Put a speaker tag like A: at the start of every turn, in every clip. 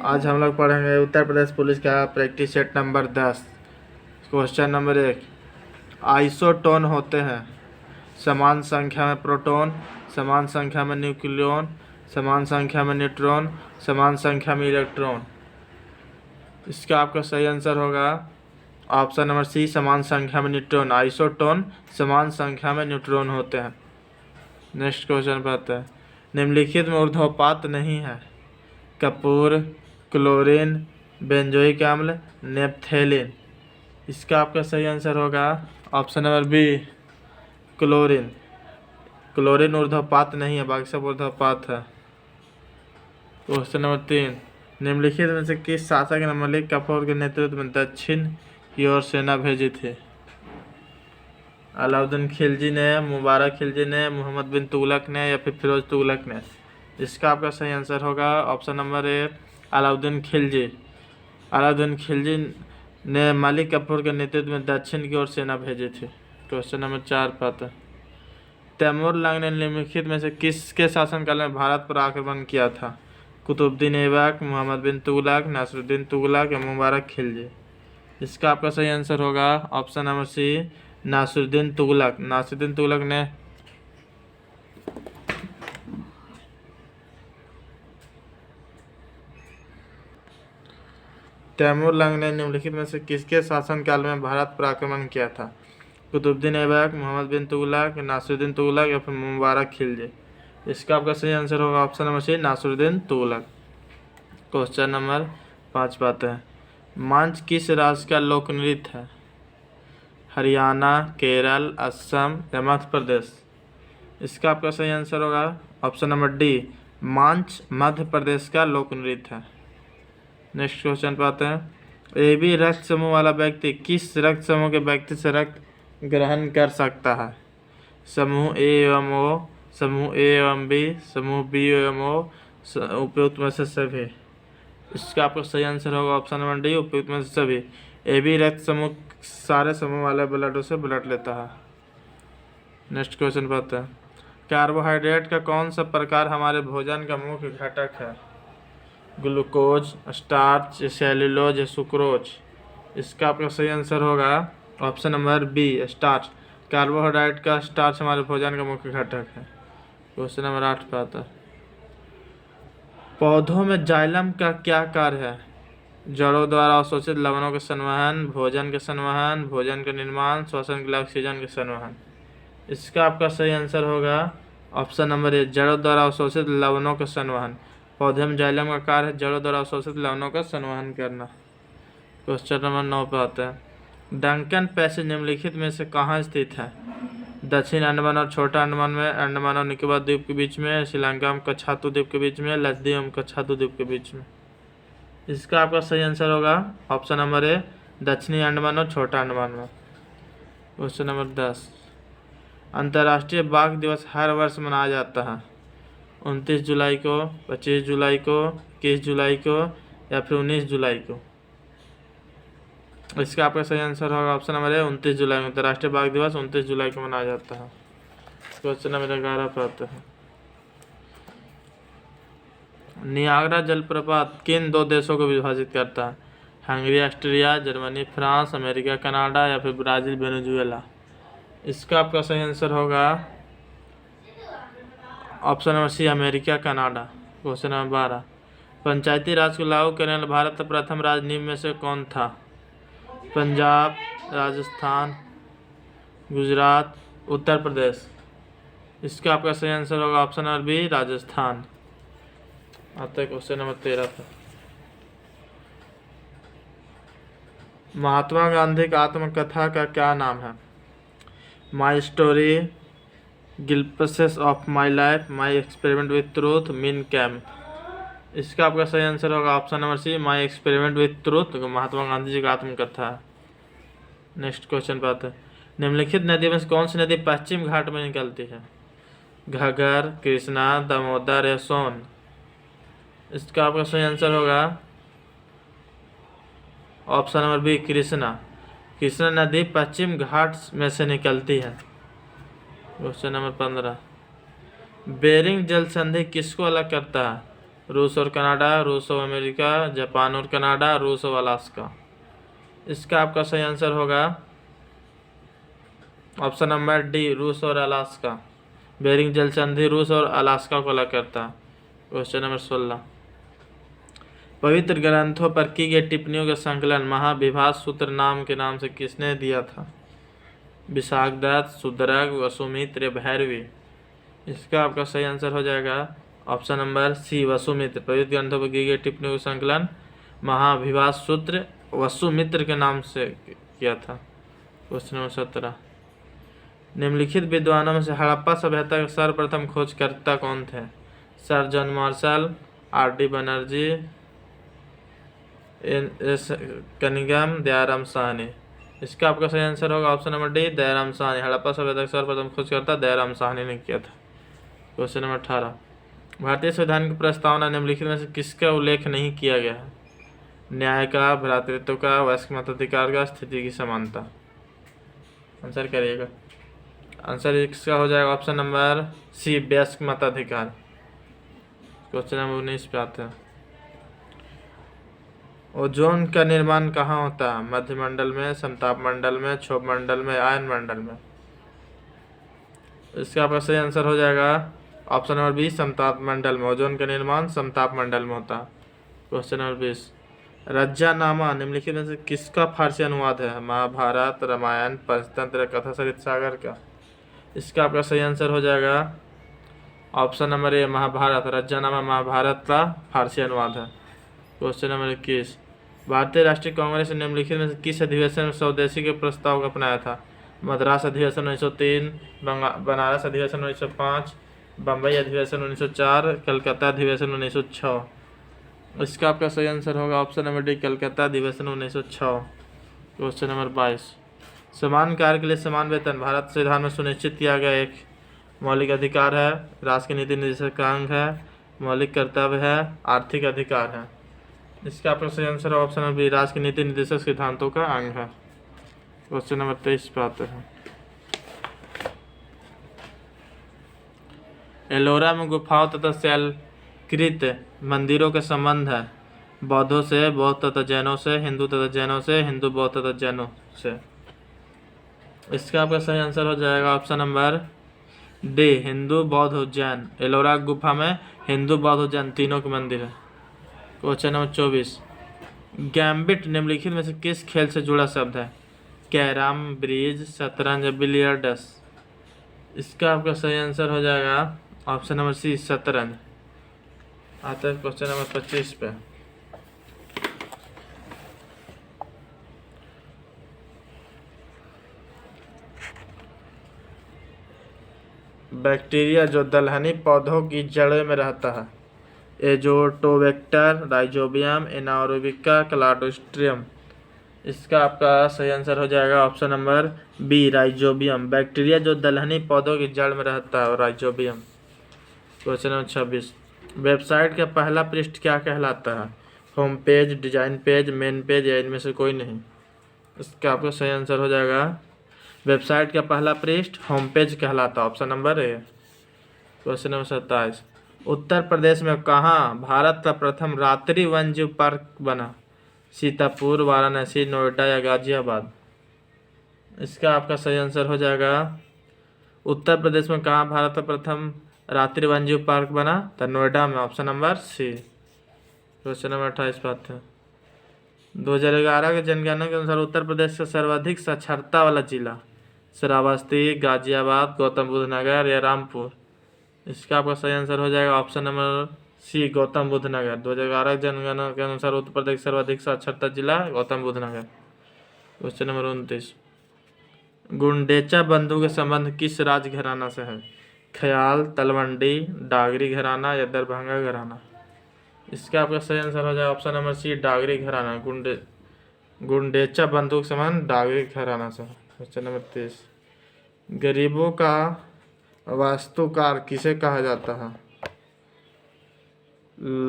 A: आज हम लोग पढ़ेंगे उत्तर प्रदेश पुलिस का practice set number 10। Question number 1, isotone होते हैं समान संख्या में प्रोटॉन, समान संख्या में न्यूक्लियन, समान संख्या में न्यूट्रॉन, समान संख्या में इलेक्ट्रॉन। इसका आपका सही आंसर होगा ऑप्शन नंबर सी, समान संख्या में न्यूट्रॉन। आइसोटोन समान संख्या में न्यूट्रॉन होते हैं। नेक्स्ट क्वेश्चन पर आते हैं। निम्नलिखित में ऊर्ध्वपात नहीं है। कपूर, क्लोरीन, बेंजोइक अम्ल, नेपथेलिन। इसका आपका सही आंसर होगा option number B, chlorine. Chlorine ऊर्ध्वपात नहीं है, बाकी सब ऊर्ध्वपात है। क्वेश्चन नंबर 3, निम्नलिखित में से किस शासक ने मलिक काफूर के नेतृत्व में दक्षिण की ओर सेना भेजी थी? अलाउद्दीन खिलजी ने, मुबारक खिलजी ने, मोहम्मद बिन तुगलक ने या फिर फिरोज तुगलक ने? इसका आपका सही आंसर होगा ऑप्शन नंबर ए, अलाउद्दीन खिलजी। अलाउद्दीन खिलजी ने मलिक काफूर के नेतृत्व में दक्षिण की ओर सेना भेजी थी। क्वेश्चन नंबर 4 पाते। तैमूर लंग ने निम्नलिखित में से किसके शासनकाल में भारत पर आक्रमण किया था? कुतुबुद्दीन ऐबक, मोहम्मद बिन तुगलक, नासिरुद्दीन तुगलक या मुबारक खिलजी? इसका आपका सही आंसर होगा option number C, Nasiruddin Tughlaq. Nasiruddin Tughlaq ने तैमूर लंग ने निम्नलिखित में से किसके शासनकाल में भारत पर आक्रमण किया था? कुतुबुद्दीन ऐबक, मोहम्मद बिन तुगलक, नासिरुद्दीन तुगलक या फिर मुबारक खिलजी? इसका आपका सही आंसर होगा option number C, Nasiruddin Tughlaq. Question number 5 पाते हैं। मंच किस राज्य का लोक नृत्य है? हरियाणा, केरल, असम या मध्य प्रदेश? इसका आपका सही आंसर होगा ऑप्शन नंबर डी, मंच मध्य प्रदेश का लोक नृत्य है। नेक्स्ट क्वेश्चन पाते हैं। ए बी रक्त समूह वाला व्यक्ति किस रक्त समूह के व्यक्ति से रक्त ग्रहण कर सकता है? समूह ए एवं ओ, समूह ए एवं बी, समूह बी एवं ओ, उपयुक्त में से सभी? इसका आपका सही आंसर होगा ऑप्शन नंबर डी, उपयुक्त में से सभी। ए बी रक्त समूह सारे समूह वाले ब्लडों से ब्लड लेता है। नेक्स्ट क्वेश्चन पाते हैं। कार्बोहाइड्रेट का कौन सा प्रकार हमारे भोजन का मुख्य घटक है? ग्लूकोज, स्टार्च, सेल्यूलोज या सुक्रोज? इसका आपका सही आंसर होगा option number B, starch. Carbohydrate का स्टार्च हमारे भोजन का मुख्य घटक है। क्वेश्चन नंबर 8 पे आता है। पौधों में जाइलम का क्या कार्य है? जड़ों द्वारा अवशोषित लवणों के संवहन, भोजन के संवहन, भोजन के निर्माण, श्वसन के लिए ऑक्सीजन के संवहन? इसका आपका सही आंसर होगा ऑप्शन नंबर ए, जड़ों द्वारा अवशोषित लवणों का संवहन। पौधे में जाइलम का कार्य है जड़ों द्वारा अवशोषित लवणों का संवहन करना। क्वेश्चन नंबर 9 पे आता है। डंकन पैसेज निम्नलिखित में से कहाँ स्थित है? दक्षिण अंडमान और छोटा अंडमान में, अंडमान और निकोबार द्वीप के बीच में, श्रीलंका में कच्छातु द्वीप के बीच में, लक्षद्वीप में कच्छातु द्वीप के बीच में? इसका आपका सही आंसर होगा ऑप्शन नंबर ए, दक्षिणी अंडमान और छोटा अंडमान में। Question number 10। अंतर्राष्ट्रीय बाघ दिवस हर वर्ष मनाया जाता है 29 जुलाई को, 25 जुलाई को, 21 जुलाई को या फिर 19 जुलाई को? इसका आपका सही आंसर होगा ऑप्शन नंबर ए, 29 जुलाई में। अंतर्राष्ट्रीय बाघ दिवस 29 जुलाई को मनाया जाता है। क्वेश्चन नंबर 11 पर आते हैं। नियाग्रा जलप्रपात किन 2 देशों को विभाजित करता है? Hungary, Austria, Germany, France, America, Canada या फिर ब्राजील, वेनेजुएला? इसका आपका सही आंसर होगा option number C, America, Canada. Question number 12। Panchayati Raj को लागू करने वाला भारत का प्रथम राज्य निम्न में से कौन था? पंजाब, राजस्थान, गुजरात, उत्तर प्रदेश? इसका आपका सही आंसर होगा ऑप्शन नंबर बी, राजस्थान। आता है क्वेश्चन नंबर 13 पर। महात्मा गांधी की आत्मकथा का क्या नाम है? My story, glimpses of my life, my experiment with truth, Mein Kampf? इसका आपका सही आंसर होगा option number C, my experiment with truth, Mahatma Gandhi ji का आत्मकथा है। नेक्स्ट क्वेश्चन पे आते हैं। निम्नलिखित नदी में से कौन सी नदी पश्चिम घाट में निकलती है? घग्गर, कृष्णा, दामोदर या सोन? इसका आपका सही आंसर होगा option number B, Krishna. Krishna नदी पश्चिम घाट में से निकलती है। Question number 15। बेरिंग जल संधि किसको अलग करता है? रूस और कनाडा, रूस और अमेरिका, जापान और कनाडा, रूस और अलास्का। इसका आपका सही आंसर होगा ऑप्शन नंबर डी, रूस और अलास्का। बेरिंग जल संधि रूस और अलास्का को अलग करता है। क्वेश्चन नंबर 16, पवित्र ग्रंथों पर की गई टिप्पणियों का संकलन महाभिभाष सूत्र नाम के नाम से किसने दिया था? विशाखदत्त, सुदरग, वसुमित्र, भैरवी। इसका आपका सही आंसर हो जाएगा ऑप्शन नंबर सी, वसुमित्र। पवित्र ग्रंथों पर की गई टिप्पणियों का संकलन महाभिभाष सूत्र वसुमित्र के नाम से किया था। क्वेश्चन नंबर 17, निम्नलिखित विद्वानों में से हड़प्पा सभ्यता का सर्वप्रथम खोजकर्ता कौन थे? Sir John Marshall, RD. Banerjee, S Cunningham, Dayaram Sahni. इसका आपका सही आंसर होगा option number D, Dayaram Sahni. Harappa सभ्यता का सर्वप्रथम खोजकर्ता दयाराम साहनी ने किया था। क्वेश्चन नंबर 18, भारतीय संविधान की प्रस्तावना निम्नलिखित में से किसका उल्लेख नहीं किया गया है? न्याय का, भ्रातृत्व का, वयस्क मताधिकार का, स्थिति की समानता। आंसर करिएगा। आंसर इसका हो जाएगा ऑप्शन नंबर सी, वयस्क मताधिकार। क्वेश्चन नंबर 19 पे आते हैं, ओजोन का निर्माण कहाँ होता है? मध्य मंडल में, समताप मंडल में, क्षोभ मंडल में, आयन मंडल में। इसका आपका सही आंसर हो जाएगा ऑप्शन नंबर बी, समताप मंडल में। ओजोन का निर्माण समताप मंडल में होता है। क्वेश्चन नंबर 20, रज्जानामा निम्नलिखित में से किसका फारसी अनुवाद है? महाभारत, रामायण, पंचतंत्र, कथा सरित सागर का। इसका आपका सही आंसर हो जाएगा option number A, Mahabharat. Razmnama Mahabharat का फारसी अनुवाद है। क्वेश्चन नंबर 21, भारतीय राष्ट्रीय कांग्रेस ने निम्नलिखित में से किस अधिवेशन में स्वदेशी के प्रस्ताव को अपनाया था? मद्रास अधिवेशन 1903, बनारस अधिवेशन 1905, बम्बई अधिवेशन 1904, कलकत्ता अधिवेशन 1906। इसका आपका सही आंसर होगा ऑप्शन नंबर डी, कलकत्ता अधिवेशन 1906। क्वेश्चन नंबर 22, समान कार्य के लिए समान वेतन भारत संविधान में सुनिश्चित किया गया एक मौलिक अधिकार है, राष्ट्र की नीति निर्देशक का अंग है, मौलिक कर्तव्य है, आर्थिक अधिकार है। इसका आपका सही आंसर ऑप्शन नंबर बी, राष्ट्र की नीति निर्देशक सिद्धांतों का अंग है। क्वेश्चन नंबर 23 पे आते हैं, एलोरा में गुफाओं तथा शैलकृत मंदिरों के संबंध है? बौद्धों से, बौद्ध तथा जैनों से, हिंदू तथा जैनों से, हिंदू बौद्ध तथा जैनों से। इसका आपका सही आंसर हो जाएगा ऑप्शन नंबर डी, हिंदू बौद्ध जैन। एलोरा गुफा में हिंदू बौद्ध जैन तीनों के मंदिर है। क्वेश्चन नंबर 24, गैम्बिट निम्नलिखित में से किस खेल से जुड़ा शब्द है? कैरम, ब्रिज, शतरंज, बिलियर्ड्स। इसका आपका सही आंसर हो जाएगा ऑप्शन नंबर सी, शतरंज। आते हैं क्वेश्चन नंबर 25 पे, बैक्टीरिया जो दलहनी पौधों की जड़ों में रहता है? Azotobacter, rhizobium, anaerobica, clostridium. इसका आपका सही आंसर हो जाएगा option number B, rhizobium. Bacteria जो दलहनी पौधों की जड़ में रहता है, राइजोबियम। क्वेश्चन नंबर 26, वेबसाइट का पहला पृष्ठ क्या कहलाता है? Home page, design page, main page या इनमें से कोई नहीं। इसका आपका सही आंसर हो जाएगा वेबसाइट का पहला पृष्ठ होम पेज कहलाता है, ऑप्शन नंबर ए। क्वेश्चन नंबर 27, उत्तर प्रदेश में कहाँ भारत का प्रथम रात्रि वन्यजीव पार्क बना? सीतापुर, वाराणसी, नोएडा या गाजियाबाद। इसका आपका सही आंसर हो जाएगा उत्तर प्रदेश में कहाँ भारत का प्रथम रात्रि वन्यजीव पार्क बना? तो नोएडा में, option number C. Question number 28 बात है, 2011 के जनगणना के अनुसार उत्तर प्रदेश का सर्वाधिक साक्षरता वाला जिला? श्रावस्ती, गाजियाबाद, गौतम बुद्ध नगर या रामपुर। इसका आपका सही आंसर हो जाएगा option number C, Gautam Buddh Nagar. 2011 जनगणना के अनुसार उत्तर प्रदेश का सर्वाधिक साक्षरता जिला गौतम बुद्ध नगर। क्वेश्चन नंबर 29, गुंडेचा बंधु के संबंध किस राज घराना से है? ख्याल, तलवंडी, डागरी घराना या दरभंगा घराना। इसका आपका सही आंसर हो जाएगा ऑप्शन नंबर सी, डागरी घराना। गुंडेचा बंधु के संबंध डागरी घराना से है। क्वेश्चन नंबर 30, गरीबों का वास्तुकार किसे कहा जाता है?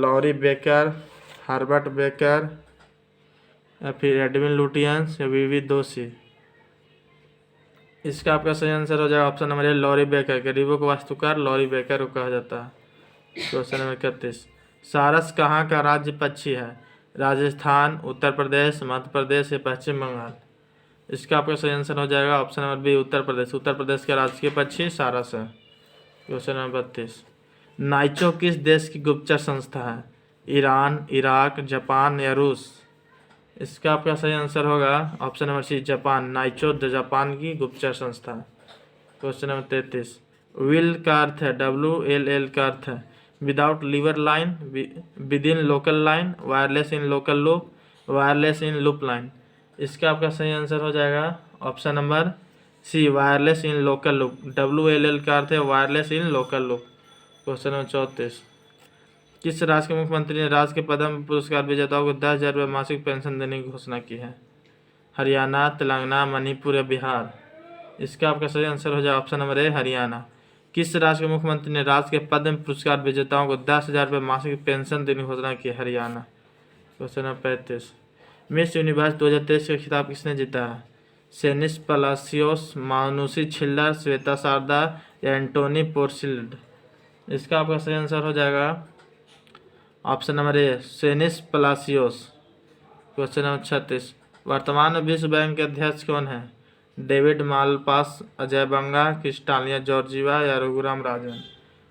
A: लॉरी बेकर, हर्बर्ट बेकर या फिर एडविन लुटियंस या वीवी दोषी। इसका आपका सही आंसर हो जाएगा ऑप्शन नंबर ए, लॉरी बेकर। गरीबों का वास्तुकार लॉरी बेकर को कहा जाता है। क्वेश्चन नंबर 31, सारस कहाँ का राज्य पक्षी है? राजस्थान, उत्तर प्रदेश, मध्य प्रदेश या पश्चिम बंगाल? इसका आपका सही आंसर हो जाएगा option number B, Uttar Pradesh. Uttar Pradesh का राजकीय पक्षी सारस है। क्वेश्चन नंबर 32, नाइचो किस देश की गुप्तचर संस्था है? ईरान, इराक, जापान या रूस? इसका आपका सही आंसर होगा option number C, Japan. Naicho Japan की गुप्तचर संस्था है। क्वेश्चन नंबर 33, विल का अर्थ है, WLL का अर्थ है without lever line, with in local line, wireless in local loop, wireless in loop line? इसका आपका सही आंसर हो जाएगा option number C, wireless in local loop. WLL का अर्थ है wireless in local loop. Question number 34, किस राज्य के मुख्यमंत्री ने राज्य के पद्म पुरस्कार विजेताओं को 10,000 रुपये मासिक पेंशन देने की घोषणा की है? हरियाणा, तेलंगाना, मणिपुर या बिहार? इसका आपका सही आंसर हो जाए ऑप्शन नंबर ए, हरियाणा। किस राज्य के मुख्यमंत्री ने राज्य के पद्म पुरस्कार विजेताओं को 10,000 रुपये मासिक पेंशन देने की घोषणा की? Haryana. Question number 35, miss universe 2023 का खिताब किसने जीता है? सेनिस पलासियोस, मानुषी छिल्लर, श्वेता शारदा या एंटोनी पोर्सिल्ड? इसका आपका सही आंसर हो जाएगा ऑप्शन नंबर ए, सेनिस पलासियोस। क्वेश्चन नंबर 36, वर्तमान में विश्व बैंक के अध्यक्ष कौन है? डेविड मालपास, अजय बंगा, क्रिस्टालिया जॉर्जिवा या रघुराम राजन?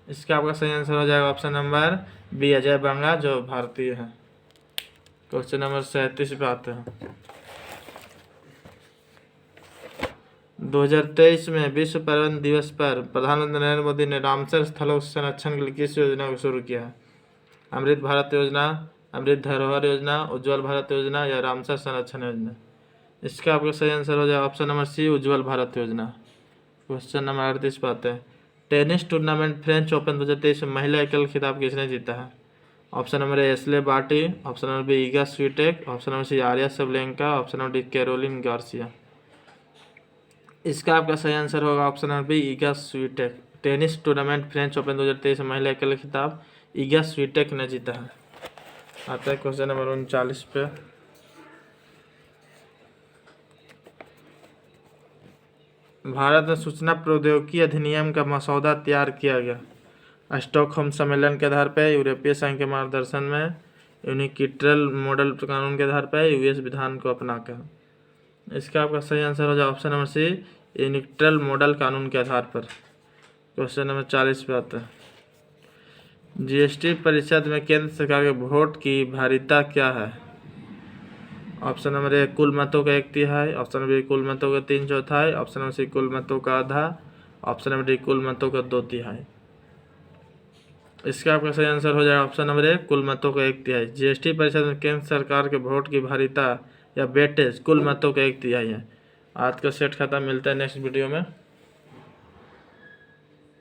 A: इसका आपका सही आंसर हो जाएगा ऑप्शन नंबर बी, अजय बंगा, जो भारतीय है। क्वेश्चन नंबर 37 पे आते हैं। 2023 में विश्व पर्यटन दिवस पर प्रधानमंत्री नरेंद्र मोदी ने रामसर स्थलों के संरक्षण के लिए किस योजना को शुरू किया है? अमृत भारत योजना, अमृत धरोहर योजना, उज्ज्वल भारत योजना या रामसर संरक्षण योजना? इसका आपका सही आंसर हो जाएगा ऑप्शन नंबर सी, उज्ज्वल भारत योजना। क्वेश्चन नंबर 38 पे आते हैं। टेनिस टूर्नामेंट फ्रेंच ओपन 2023 में महिला एकल खिताब किसने जीता है? Option number A, Ashleigh Barty, option number B, Iga Swiatek, option number C, Aryna Sabalenka, option number D, Caroline Garcia? इसका आपका सही आंसर होगा option number B, Iga Swiatek. Tennis tournament French Open 2023 में महिला एकल खिताब ईगा स्वीटेक ने जीता है। आता है क्वेश्चन नंबर 39 पे। भारत में सूचना प्रौद्योगिकी अधिनियम का मसौदा तैयार किया गया स्टॉकहोम सम्मेलन के आधार पर, यूरोपीय संघ के मार्गदर्शन में, यूनिकिटरल मॉडल कानून के आधार पर, यूएस विधान को अपनाकर? इसका आपका सही आंसर हो जाए ऑप्शन नंबर सी, यूनिकिटरल मॉडल कानून के आधार पर। क्वेश्चन नंबर 40 पे आता है। जीएसटी परिषद में केंद्र सरकार के वोट की भारीता क्या है? ऑप्शन नंबर ए, कुल मतों का 1/3, ऑप्शन नंबर बी, कुल मतों का 3/4, ऑप्शन नंबर सी, कुल मतों का आधा, ऑप्शन नंबर डी, कुल मतों का 2/3? इसका आपका सही आंसर हो जाएगा ऑप्शन नंबर ए, कुल मतों का 1/3। जीएसटी परिषद में केंद्र सरकार के वोट की भारीता या वेटेज कुल मतों का 1/3 है। आज का सेट खत्म, मिलता है नेक्स्ट वीडियो में।